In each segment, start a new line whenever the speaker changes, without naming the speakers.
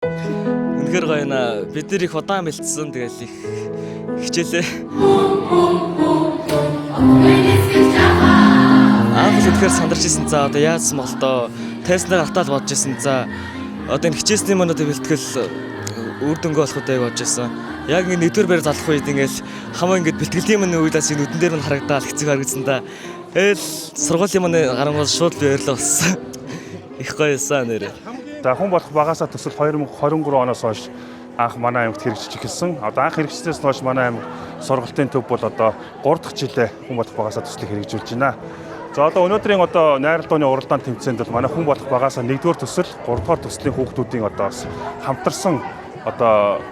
Үнэхээр гоё наа. Бид нэр их удаан бэлдсэн. Тэгэл их хичээлээ. Анх үнэхээр сандарч исэн. За одоо яасан бол тоо тестнээр автаал бодож исэн. За одоо энэ хичээсний манад бэлтгэл үр дүнгээ болох удаа бодож исэн. Яг ингэ нэгдүгээр байр залах үед ингээл хамаа ингэ бэлтгэлийн мань үйлээс энэ нүдэн дээр нь харагдаал хэцүү харагдсан да. Тэгэл сургуулийн мань гарангуул шууд баярлаа болсон. Их гоёсан нэрээ.
За хүн болох багасаа төсөл 2023 оноос хойш анх манай аймагт хэрэгжиж эхэлсэн. Одоо анх хэрэгжснээс хойш манай аймаг сургалтын төв бол одоо 3 дахь жилээ хүн болох багасаа төслийг хэрэгжүүлж байна. За одоо өнөөдрийн одоо найралтууны уралдаан тэмцээнд бол манай хүн болох багасаа 1-р төсөл, 3-р төслийн хүүхдүүдийн одоо хамтарсан одоо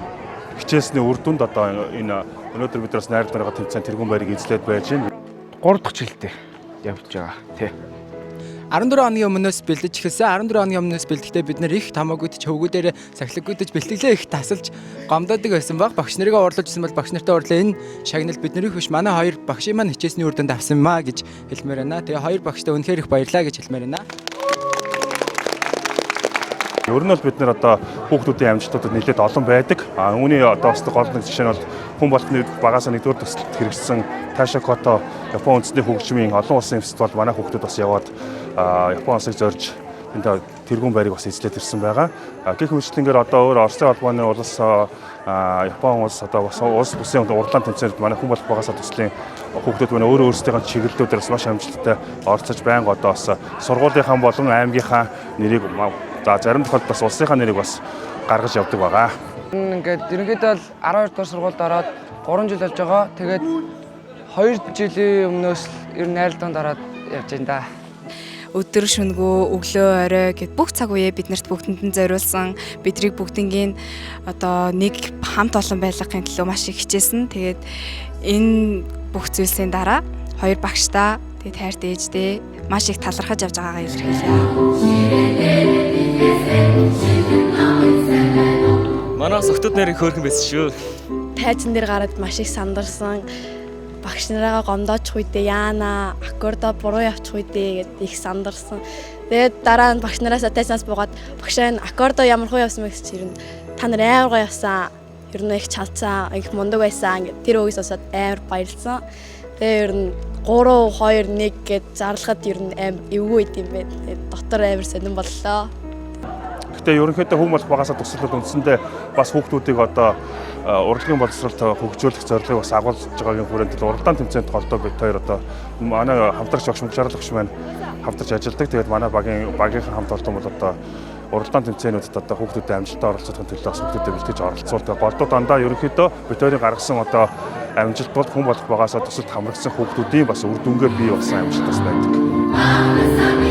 хичээсний үр дүнд одоо энэ өнөөдөр бид бас найралтууныхаа тэмцээн тэргүүн байрыг эзлээд байж байна.
3 дахь жилдээ явж байгаа тий.
14 оны өмнөөс бэлдэж эхэлсэн. 14 оны өмнөөс бэлдэхдээ бид нэр их тамаагүйд хөвгүүдээр сахилгүйдэж бэлтгэлээ их тасалж гомдоодаг байсан баг. Багш нарыгаа урлуулжсэн бол багш нартай уурлаа энэ шагналд бид нэр их биш манай хоёр багшийн маань хичээсний үр дүнд авсан маа гэж хэлмээр байна. Тэгээ хоёр багштай үнэхээр их баярлаа гэж хэлмээр байна.
Ер нь бол бид нэр одоо хүүхдүүдийн амжилтуудад нэлээд олон байдаг. Үүний одоо бас гол нэг жишээ нь бол хүн болгоны багасаа 1-р төсөлд хэрэгжсэн Ташакото Японы үндэсний хөгжмийн олон улсын фестивал манай хүүхдүүд бас яваад Японы улсыг зорж энэ тэргүүн байрыг бас эзлээд ирсэн байгаа. Гэх мэтлэнгээр одоо өөр Оросын холбооны улс Японы улс одоо бас улс бүсийн уралдаан тэмцээнд манай хүн болох багасаа төслийн хүүхдүүд манай өөр өөрсдийнхээ чиглэлүүдээр бас маш амжилттай оролцож байнга одоо бас сургуулийнхаа болон аймгийнхаа нэрийг за зарим тохиолдолд бас улсынхаа нэрийг бас гаргаж явдаг байгаа.
Ингээд ерөнхийдөө бол 12 дугаар сургуульд ороод 3 жил болж байгаа. Тэгээд 2 жилийн өмнөөс ер нь найралтанд ороод явж байна да.
Өдөр шөнөгөө өглөө орой гэд бүх цаг үеэ биднэрт бүгдэнд нь зориулсан бидрийг бүгднийг одоо нэг хамт олон байлгахын төлөө маш их хичээсэн. Тэгээд энэ бүх зүйлсийн дараа хоёр багштай тэгээд хайрт ээжтэй маш их талархаж явж байгаагаа илэрхийлье.
Манаас октод нэр их хөөрхөн байсан шүү.
Тайзан дээр гараад маш их сандарсан. Багш нарыгаа гомдоочих үедээ яана, аккордо буруу явчих үедээ гэд их сандарсан. Тэгээд дараа нь багш нараас тайзнаас буугаад багшаа нь аккордо ямар хөө явсан бэ гэж ирнэ. Та нар амар гоё явсан. Ер нь их чалцсан, их мундаг байсан гэд тэр үгээс осоод амар баярлсан. Тэгээд ер нь 3 2 1 гэд зарлахад ер нь амар эвгүй байд юм бэ. Тэгээд дотор амар сонирн боллоо.
Гэтэ ерөнхийдөө хүн болох багасаа төсөлд үндсэндээ бас хүүхдүүдийг одоо урлагийн боловсролд хөгжүүлэх зорилгыг бас агуулж байгаагийн хүрээнд уралдаан тэмцээнд голдоо бид хоёр одоо манай хамтрагч багш Мөнхшарлагч маань хамтарч ажилладаг. Тэгээд манай багийнхаа хамт олдон бол одоо уралдаан тэмцээнүүдэд одоо хүүхдүүдэд амжилттай оролцохын төлөө бас хүүхдүүдэд бэлтгэж оролцуулдаг. Голдуу дандаа ерөнхийдөө бид хоёрын гаргасан одоо амжилт бол хүн болох багасаа төсөлд хамрагдсан хүүхдүүдийн бас үр дүнгээр бий болсон амжилт бас байдаг.